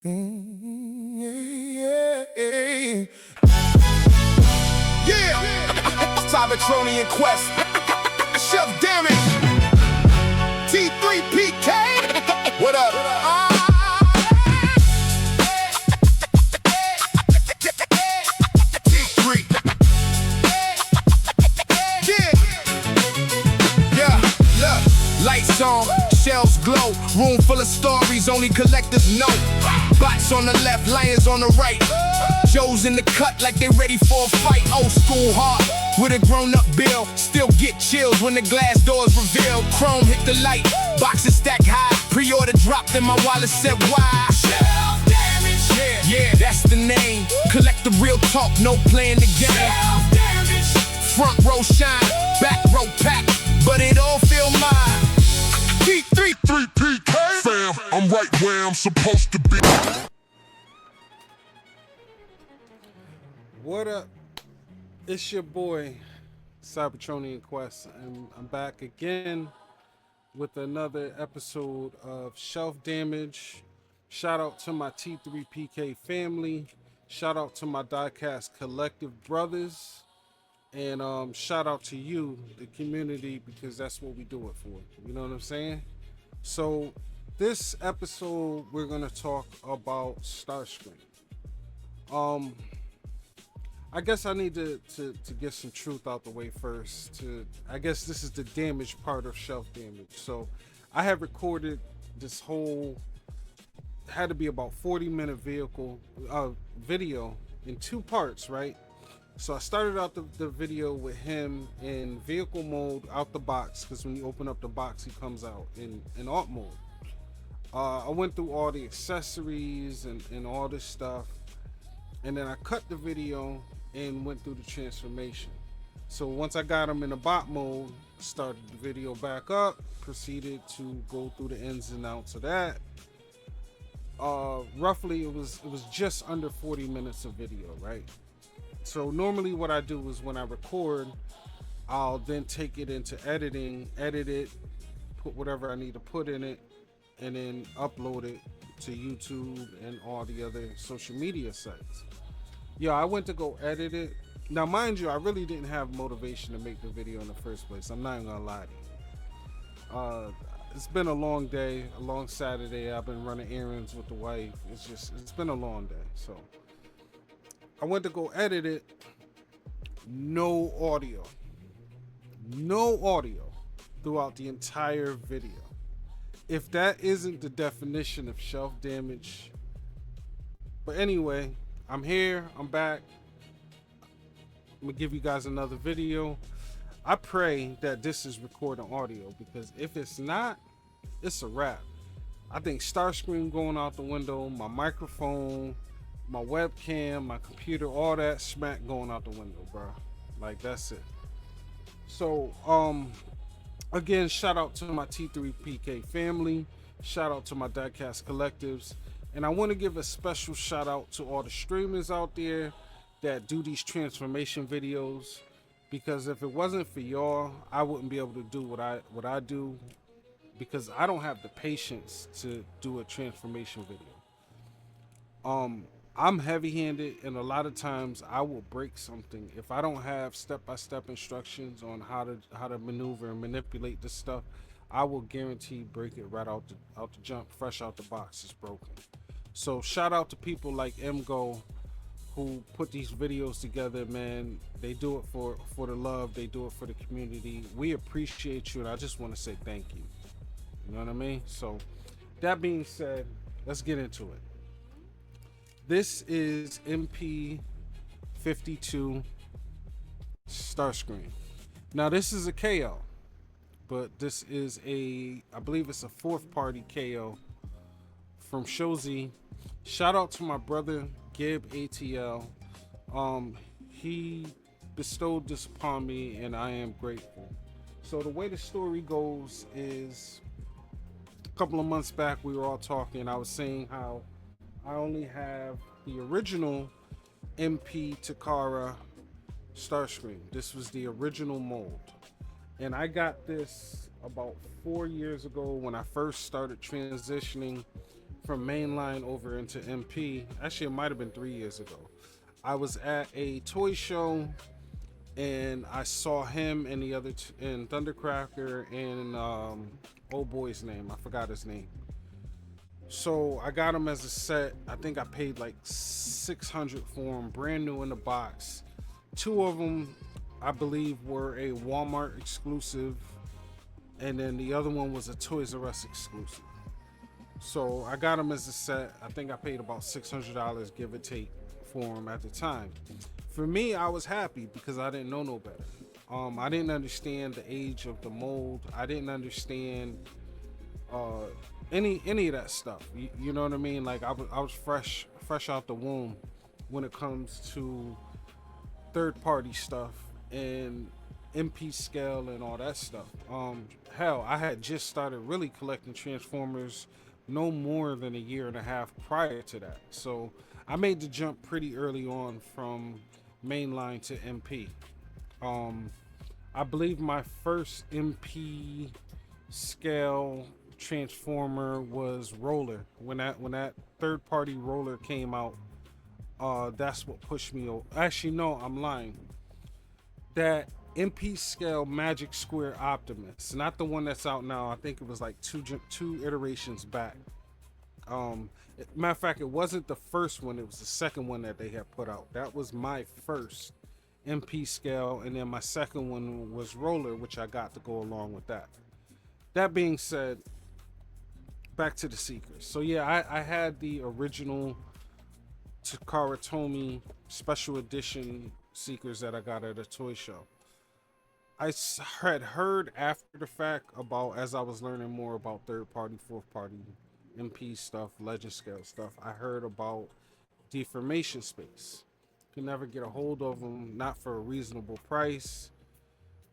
Yeah. CybertronianQuestt. Chef Damage. T3PK. What up? T3. Yeah. Look. Lights on, shelves glow. Room full of stories only collectors know. Bots on the left, lions on the right. Joe's in the cut like they ready for a fight. Old school heart with a grown-up bill. Still get chills when the glass doors reveal. Chrome hit the light, boxes stack high. Pre-order dropped and my wallet said why. Shelf Damage. Yeah, that's the name. Collect the real talk, no playing the game. Shelf Damage. Front row shine, back row pack, but it all feel mine. T3PK fam, I'm right where I'm supposed to be. What up? It's your boy CybertronianQuestt, and I'm back again with another episode of Shelf Damage. Shout out to my T3PK family. Shout out to my Die-castCollective brothers. And shout out to you, the community, because that's what we do it for. You know what I'm saying? So this episode, we're going to talk about Starscream. I guess I need to get some truth out the way first. I guess this is the damage part of Shelf Damage. So I have recorded this whole, had to be about 40-minute video in two parts, right? So I started out the video with him in vehicle mode out the box, because when you open up the box, he comes out in alt mode. I went through all the accessories and all this stuff, and then I cut the video and went through the transformation. So once I got him in the bot mode, started the video back up, proceeded to go through the ins and outs of that. Roughly it was just under 40 minutes of video, right? So normally what I do is when I record, I'll then take it into editing, edit it, put whatever I need to put in it, and then upload it to YouTube and all the other social media sites. Yeah, I went to go edit it. Now, mind you, I really didn't have motivation to make the video in the first place. I'm not even gonna lie to you. It's been a long day, a long Saturday. I've been running errands with the wife. It's been a long day. So I went to go edit it. No audio throughout the entire video. If that isn't the definition of Shelf Damage. But anyway, I'm here, I'm back. I'm gonna give you guys another video. I pray that this is recording audio, because if it's not, it's a wrap. I think Starscream going out the window, my microphone, my webcam, my computer, all that smack going out the window, bro. Like, that's it. So, again, shout out to my T3PK family. Shout out to my Die-castCollectives. And I want to give a special shout out to all the streamers out there that do these transformation videos, because if it wasn't for y'all, I wouldn't be able to do what I do, because I don't have the patience to do a transformation video. I'm heavy-handed, and a lot of times I will break something if I don't have step-by-step instructions on how to maneuver and manipulate this stuff. I will guarantee break it right out the jump, fresh out the box. It's broken. So shout out to people like MGO who put these videos together, man. They do it for the love. They do it for the community. We appreciate you, and I just want to say thank you. You know what I mean? So that being said, let's get into it. This is MP-52 Starscream. Now this is a KO, but this is I believe it's a fourth party KO from Shozi. Shout out to my brother Gib ATL. He bestowed this upon me, and I am grateful. So the way the story goes is, a couple of months back we were all talking. I was saying how I only have the original MP Takara Starscream. This was the original mold, and I got this about 4 years ago when I first started transitioning from mainline over into MP. Actually, it might have been 3 years ago. I was at a toy show and I saw him and the other and Thundercracker and old boy's name. I forgot his name. So I got him as a set. I think I paid like 600 for him, brand new in the box. Two of them, I believe, were a Walmart exclusive, and then the other one was a Toys R Us exclusive. So I got him as a set. I think I paid about $600, give or take, for him at the time. For me, I was happy because I didn't know no better. I didn't understand the age of the mold. I didn't understand any of that stuff. You know what I mean? Like I was fresh out the womb when it comes to third party stuff and MP scale and all that stuff. Hell, I had just started really collecting Transformers no more than a year and a half prior to that. So I made the jump pretty early on from mainline to MP. I believe my first MP scale Transformer was Roller. When that third party Roller came out, that's what pushed me over. Actually, no, I'm lying. That MP scale Magic Square Optimus, not the one that's out now. I think it was like two iterations back. Matter of fact, it wasn't the first one, it was the second one that they had put out. That was my first MP scale, and then my second one was Roller, which I got to go along with that. That being said, back to the Seekers. So yeah, I had the original Takara Tomy special edition Seekers that I got at a toy show. I had heard after the fact about, as I was learning more about third party, fourth party MP stuff, legend scale stuff, I heard about Deformation Space. Could never get a hold of them, not for a reasonable price.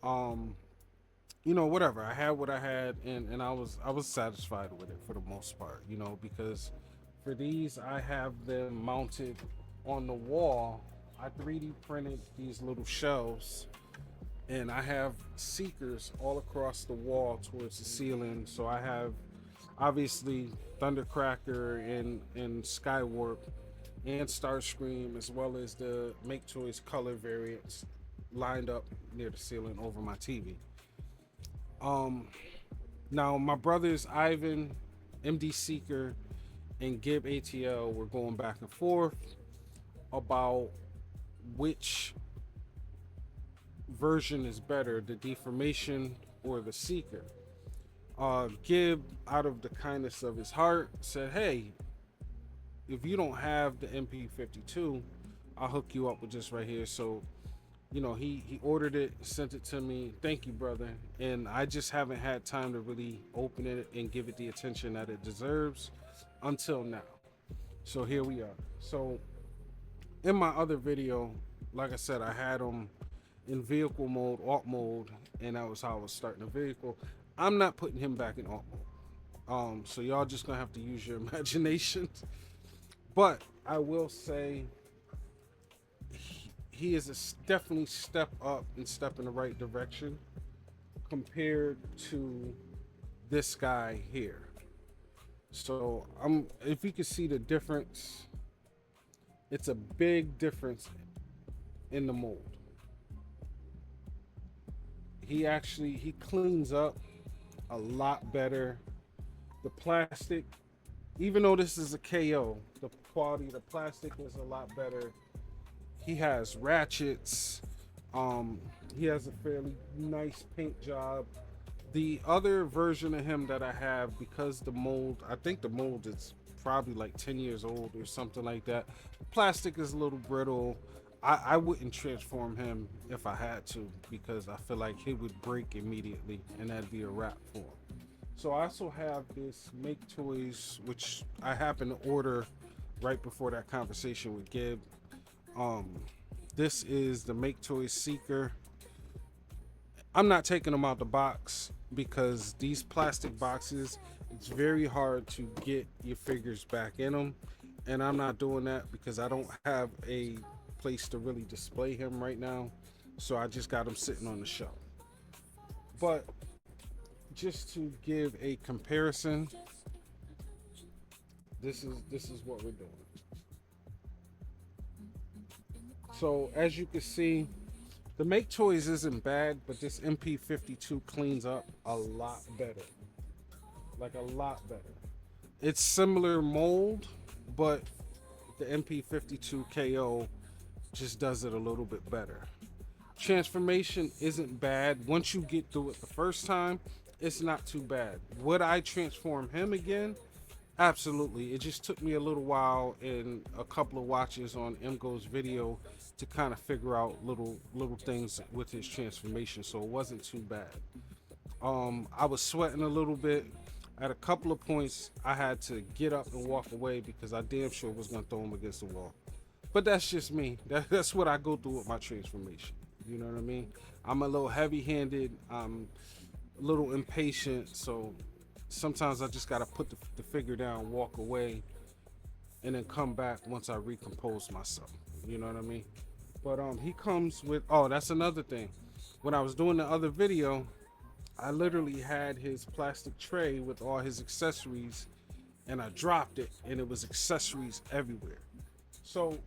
You know, whatever. I had what I had, and I was satisfied with it for the most part, you know, because for these I have them mounted on the wall. I 3D printed these little shelves, and I have Seekers all across the wall towards the ceiling. So I have obviously Thundercracker and Skywarp and Starscream, as well as the Make Toys color variants lined up near the ceiling over my TV. Now my brothers Ivan, MD Seeker, and Gib ATL were going back and forth about which version is better, the Deformation or the Seeker. Gib, out of the kindness of his heart, said, hey, if you don't have the MP-52, I'll hook you up with this right here. So, you know, he ordered it, sent it to me. Thank you, brother. And I just haven't had time to really open it and give it the attention that it deserves until now. So here we are. So in my other video, like I said, I had them in vehicle mode, alt mode, and that was how I was starting the vehicle. I'm not putting him back in alt mode. So y'all just gonna have to use your imagination. But I will say he is a definitely step up and step in the right direction compared to this guy here. So if you can see the difference, it's a big difference in the mold. He cleans up a lot better. The plastic, even though this is a KO, the quality of the plastic is a lot better. He has ratchets. He has a fairly nice paint job. The other version of him that I have, because the mold, I think the mold is probably like 10 years old or something like that. Plastic is a little brittle. I wouldn't transform him if I had to, because I feel like he would break immediately and that'd be a wrap for him. So I also have this Make Toys, which I happened to order right before that conversation with Gib. This is the Make Toys Seeker. I'm not taking them out the box because these plastic boxes, it's very hard to get your figures back in them, and I'm not doing that because I don't have a place to really display him right now. So I just got him sitting on the shelf. But just to give a comparison, This is what we're doing. So as you can see, the Make Toys isn't bad, but this MP-52 cleans up a lot better. Like a lot better. It's similar mold, but the MP-52 K.O just does it a little bit better. Transformation isn't bad. Once you get through it the first time, it's not too bad. Would I transform him again? Absolutely. It just took me a little while and a couple of watches on MGo's video to kind of figure out little things with his transformation, so it wasn't too bad. I was sweating a little bit. At a couple of points, I had to get up and walk away because I damn sure was gonna throw him against the wall. But that's just me. That's what I go through with my transformation. You know what I mean? I'm a little heavy-handed. I'm a little impatient, so sometimes I just gotta put the figure down, walk away, and then come back once I recompose myself. You know what I mean? But he comes with. Oh, that's another thing. When I was doing the other video, I literally had his plastic tray with all his accessories, and I dropped it, and it was accessories everywhere. So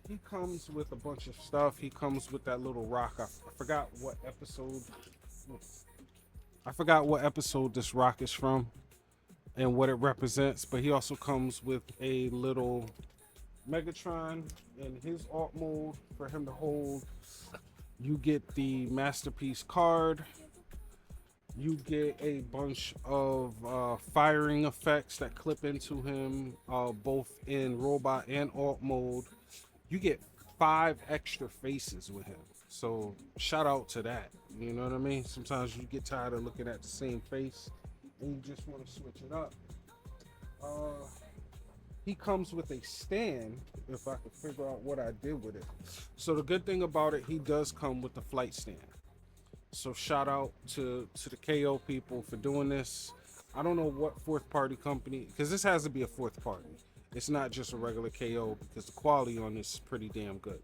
he comes with a bunch of stuff. He comes with that little rock. I forgot what episode. I forgot what episode this rock is from and what it represents, but he also comes with a little Megatron in his alt mode for him to hold. You get the Masterpiece card. You get a bunch of firing effects that clip into him, both in robot and alt mode. You get 5 extra faces with him. So shout out to that. You know what I mean? Sometimes you get tired of looking at the same face and you just want to switch it up. He comes with a stand, if I could figure out what I did with it. So the good thing about it, he does come with the flight stand. So shout out to the KO people for doing this. I don't know what fourth party company, because this has to be a fourth party. It's not just a regular KO because the quality on this is pretty damn good.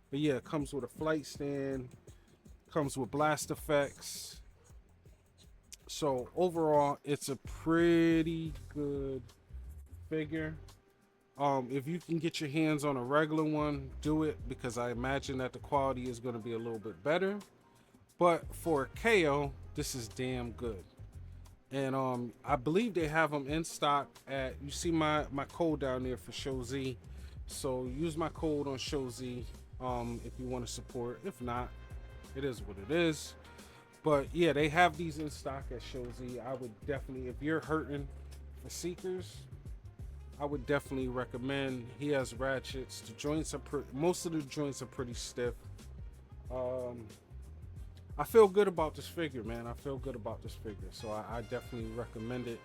But yeah, it comes with a flight stand, comes with blast effects. So overall, it's a pretty good figure. If you can get your hands on a regular one, do it, because I imagine that the quality is going to be a little bit better. But for a KO, this is damn good. And I believe they have them in stock at, you see my code down there for Show Z. So use my code on Show Z if you want to support. If not, it is what it is. But yeah, they have these in stock at Show Z. I would definitely, if you're hurting for Seekers, I would definitely recommend. He has ratchets. The joints are most of the joints are pretty stiff. I feel good about this figure, man. I feel good about this figure, so I definitely recommend it.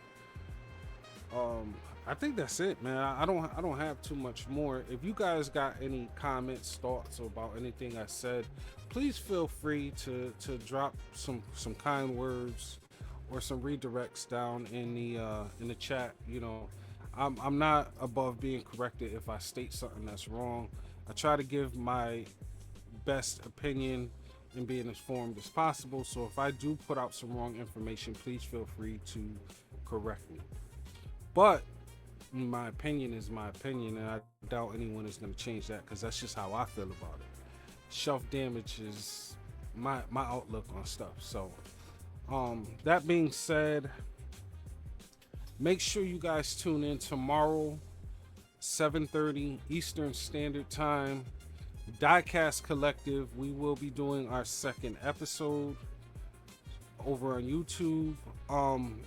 I think that's it, man. I don't have too much more. If you guys got any comments, thoughts about anything I said, please feel free to drop some kind words or some redirects down in the chat. You know, I'm not above being corrected if I state something that's wrong. I try to give my best opinion and being informed as possible. So if I do put out some wrong information, please feel free to correct me. But my opinion is my opinion, and I doubt anyone is going to change that, because that's just how I feel about it. Shelf damage is my outlook on stuff. So that being said, make sure you guys tune in tomorrow, 7:30 Eastern Standard Time. Die-castCollective, we will be doing our second episode over on YouTube.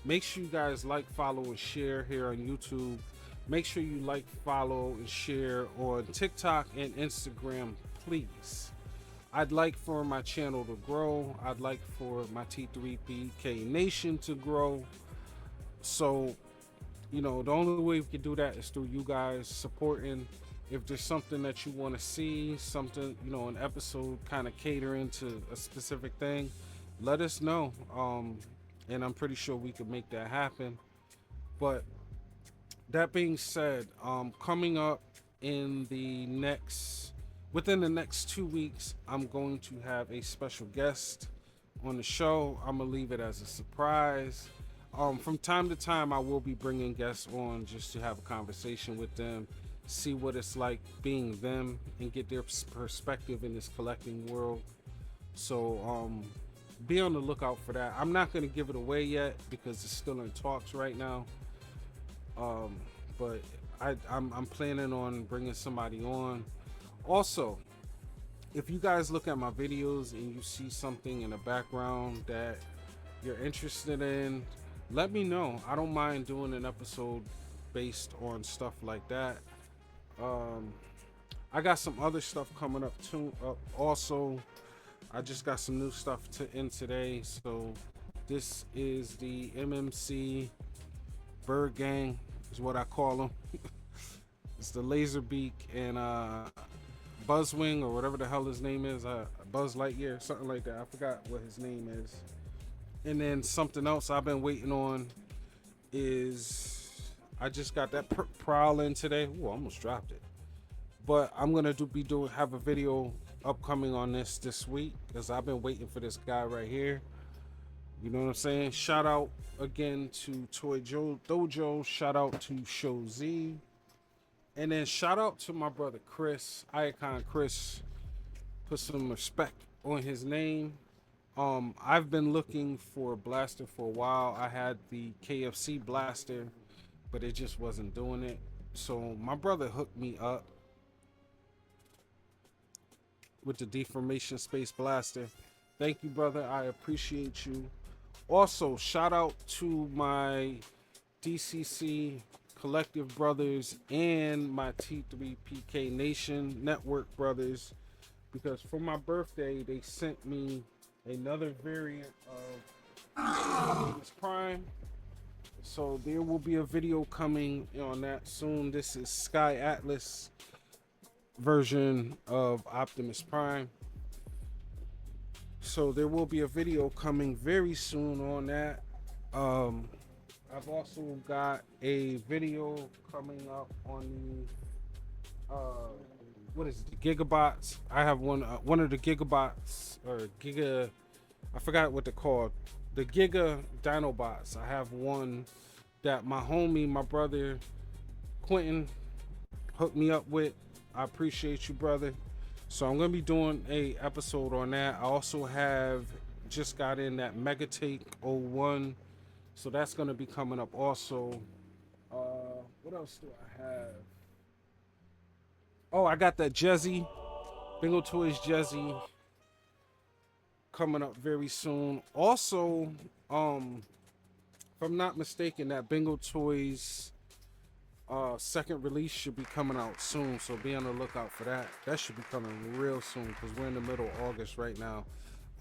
Make sure you guys like, follow, and share here on YouTube. Make sure you like, follow, and share on TikTok and Instagram, please. I'd like for my channel to grow. I'd like for my T3PK Nation to grow. So, you know, the only way we can do that is through you guys supporting. If there's something that you want to see, something, you know, an episode kind of catering to a specific thing, let us know. And I'm pretty sure we could make that happen. But that being said, coming up within the next 2 weeks, I'm going to have a special guest on the show. I'm gonna leave it as a surprise. From time to time, I will be bringing guests on just to have a conversation with them, see what it's like being them, and get their perspective in this collecting world. So be on the lookout for that. I'm not going to give it away yet because it's still in talks right now. But I'm planning on bringing somebody on. Also, if you guys look at my videos and you see something in the background that you're interested in, let me know. I don't mind doing an episode based on stuff like that. I got some other stuff coming up too. Also, I just got some new stuff in today. So this is the MMC Bird Gang is what I call them. It's the Laserbeak and Buzzwing or whatever the hell his name is. Buzz Lightyear, something like that. I forgot what his name is. And then something else I've been waiting on is I just got that Prowl in today. Ooh, I almost dropped it. But I'm gonna have a video upcoming on this week because I've been waiting for this guy right here. You know what I'm saying? Shout out again to Toy Joe Dojo. Shout out to Show Z. And then shout out to my brother Chris, Icon Chris. Put some respect on his name. I've been looking for a blaster for a while. I had the KFC blaster, but it just wasn't doing it. So my brother hooked me up with the Deformation Space Blaster. Thank you, brother. I appreciate you. Also, shout out to my DCC Collective brothers and my T3PK Nation Network brothers, because for my birthday they sent me another variant of Optimus Prime. So there will be a video coming on that soon. This is Sky Atlas version of Optimus Prime. So there will be a video coming very soon on that. I've also got a video coming up on the what is it, the Gigabots. I have one of the Gigabots or Giga, I forgot what they're called, the Giga Dinobots. I have one that my homie, my brother Quentin, hooked me up with. I appreciate you, brother. So I'm gonna be doing a episode on that. I also have just got in that Mega Take 01, so that's gonna be coming up also. What else do I have? Oh, I got that Jezzy, Bingo Toys Jezzy, coming up very soon. Also, if I'm not mistaken, that Bingo Toys second release should be coming out soon, so be on the lookout for that. That should be coming real soon because we're in the middle of August right now.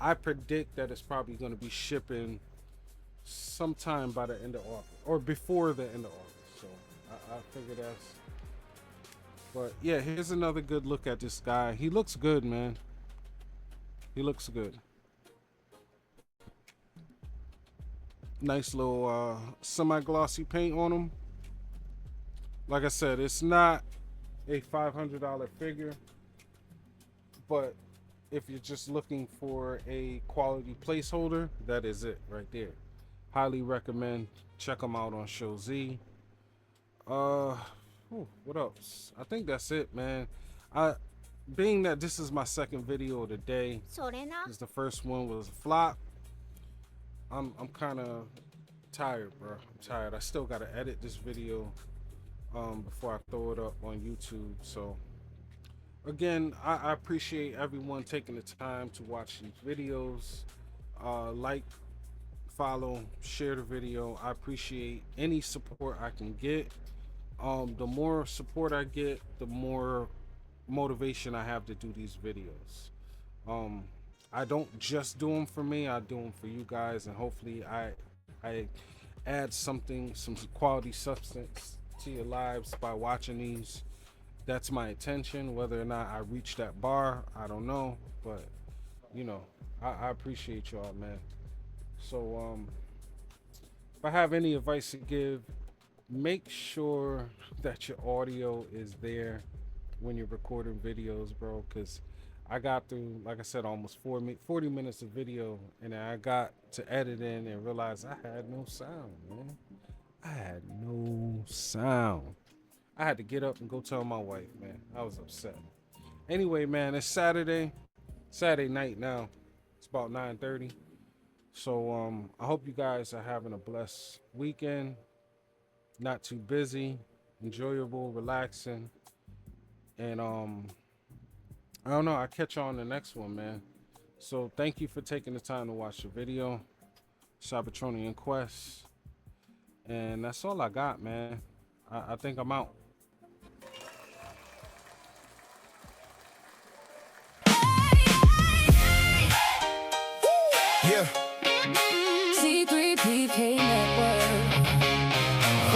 I predict that it's probably going to be shipping sometime by the end of August or before the end of August. So I figure that's. But yeah, here's another good look at this guy. He looks good, man. He looks good. Nice little semi-glossy paint on him. Like I said, it's not a $500 figure, but if you're just looking for a quality placeholder, that is it right there. Highly recommend. Check them out on Show Z. What else? I think that's it, man. Being that this is my second video of the day, because the first one was a flop, I'm kind of tired, bro. I'm tired. I still gotta edit this video before I throw it up on YouTube. So again, I appreciate everyone taking the time to watch these videos. Like, follow, share the video. I appreciate any support I can get. The more support I get, the more motivation I have to do these videos. I don't just do them for me, I do them for you guys, and hopefully I add some quality substance to your lives by watching these. That's my intention. Whether or not I reach that bar, I don't know, but you know, I appreciate y'all, man. So if I have any advice to give, make sure that your audio is there when you're recording videos, bro, because I got through, like I said, almost 40 minutes of video, and then I got to edit in and realized I had no sound, man. I had no sound. I had to get up and go tell my wife, man. I was upset. Anyway, man, it's Saturday night now. It's about 9:30. So I hope you guys are having a blessed weekend. Not too busy, enjoyable, relaxing. And I don't know, I'll catch you on the next one, man. So thank you for taking the time to watch the video. CybertronianQuestt. And that's all I got, man. I think I'm out. Yeah. C3PK Network.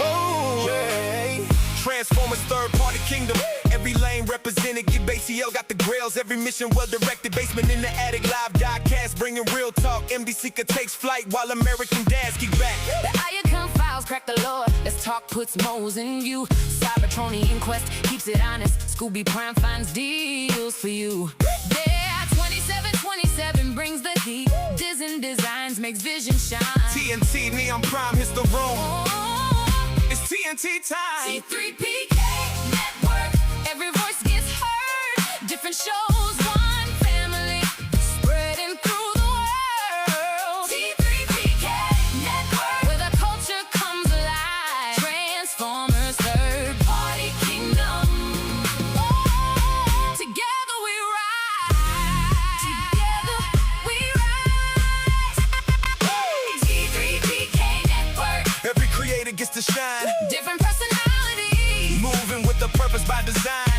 Oh, yeah. Transformers, third party kingdom. Every lane represented, get ATL got the grills. Every mission well directed, basement in the attic, live die-cast, bringing real talk. MD Seeker takes flight while American dads kick back. The Iacon files crack the lore. Let's talk puts moles in view. CybertronianQuestt keeps it honest. Scooby Prime finds deals for you. Yeah, 2727 brings the heat. Dizen Designs makes vision shine. TNT, Neon Prime hits the room. Oh, It's TNT time. C3PK Network. Every voice gets heard. Different shows, one family, spreading through the world. C3PK Network, where the culture comes alive. Transformers, third party kingdom. Oh, together we rise. Together we rise. C3PK Network. Every creator gets to shine. Different personalities. Moving with the purpose by design.